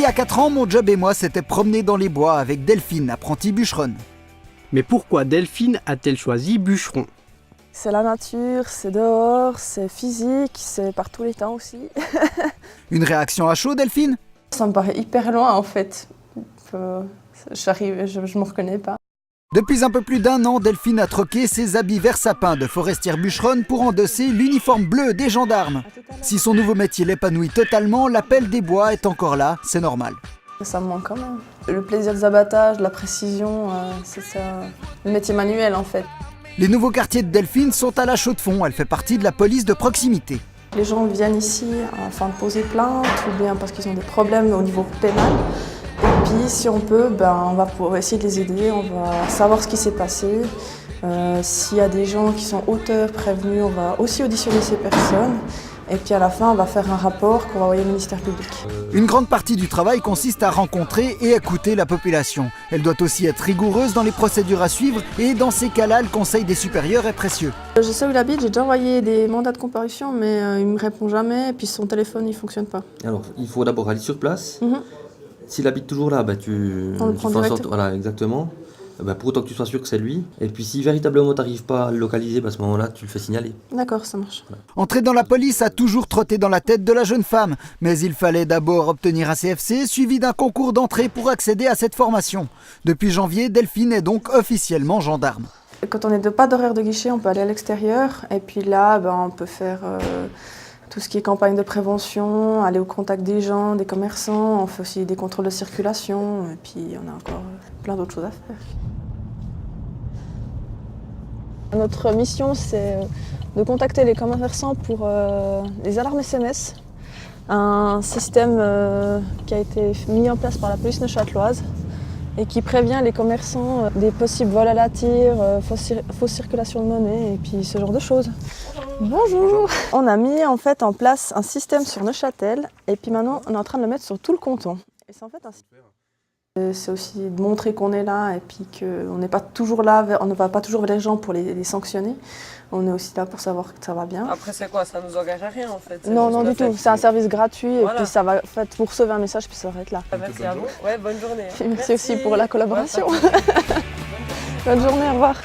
y a 4 ans, mon job et moi s'étaient promenés dans les bois avec Delphine, apprentie bûcheronne. Mais pourquoi Delphine a-t-elle choisi bûcheron? C'est la nature, c'est dehors, c'est physique, c'est par tous les temps aussi. Une réaction à chaud, Delphine? Ça me paraît hyper loin en fait. Je me reconnais pas. Depuis un peu plus d'1 an, Delphine a troqué ses habits vert sapin de forestière bûcheronne pour endosser l'uniforme bleu des gendarmes. Si son nouveau métier l'épanouit totalement, l'appel des bois est encore là, c'est normal. Ça me manque quand même. Le plaisir des abattages, la précision, c'est ça. Le métier manuel en fait. Les nouveaux quartiers de Delphine sont à la Chaux-de-Fonds, elle fait partie de la police de proximité. Les gens viennent ici afin de poser plainte ou bien parce qu'ils ont des problèmes au niveau pénal. Et puis si on peut, on va pouvoir essayer de les aider, on va savoir ce qui s'est passé. S'il y a des gens qui sont auteurs, prévenus, on va aussi auditionner ces personnes. Et puis à la fin, on va faire un rapport qu'on va envoyer au ministère public. Une grande partie du travail consiste à rencontrer et écouter la population. Elle doit aussi être rigoureuse dans les procédures à suivre et dans ces cas-là, le conseil des supérieurs est précieux. Je sais où il habite, j'ai déjà envoyé des mandats de comparution, mais il ne me répond jamais et puis son téléphone il ne fonctionne pas. Alors, il faut d'abord aller sur place. S'il habite toujours là, tu on le prend direct. Voilà, exactement. Pour autant que tu sois sûr que c'est lui. Et puis si véritablement tu n'arrives pas à le localiser, à ce moment-là, tu le fais signaler. D'accord, ça marche. Voilà. Entrer dans la police a toujours trotté dans la tête de la jeune femme. Mais il fallait d'abord obtenir un CFC, suivi d'un concours d'entrée pour accéder à cette formation. Depuis janvier, Delphine est donc officiellement gendarme. Quand on n'est pas d'horaire de guichet, on peut aller à l'extérieur. Et puis là, on peut faire tout ce qui est campagne de prévention, aller au contact des gens, des commerçants. On fait aussi des contrôles de circulation. Et puis on a encore plein d'autres choses à faire. Notre mission, c'est de contacter les commerçants pour les alarmes SMS, un système qui a été mis en place par la police neuchâteloise et qui prévient les commerçants des possibles vols à la tire, fausse circulation de monnaie et puis ce genre de choses. Bonjour. On a mis en fait en place un système sur Neuchâtel et puis maintenant on est en train de le mettre sur tout le canton. Et c'est en fait un C'est aussi de montrer qu'on est là et puis qu'on n'est pas toujours là, on ne va pas toujours vers les gens pour les sanctionner. On est aussi là pour savoir que ça va bien. Après c'est quoi? Ça nous engage à rien en fait? Non, non du tout. C'est un service gratuit et puis ça va, en fait, vous recevez un message puis ça va être là. Merci à vous. Ouais, bonne journée. Merci aussi pour la collaboration. Bonne journée, au revoir.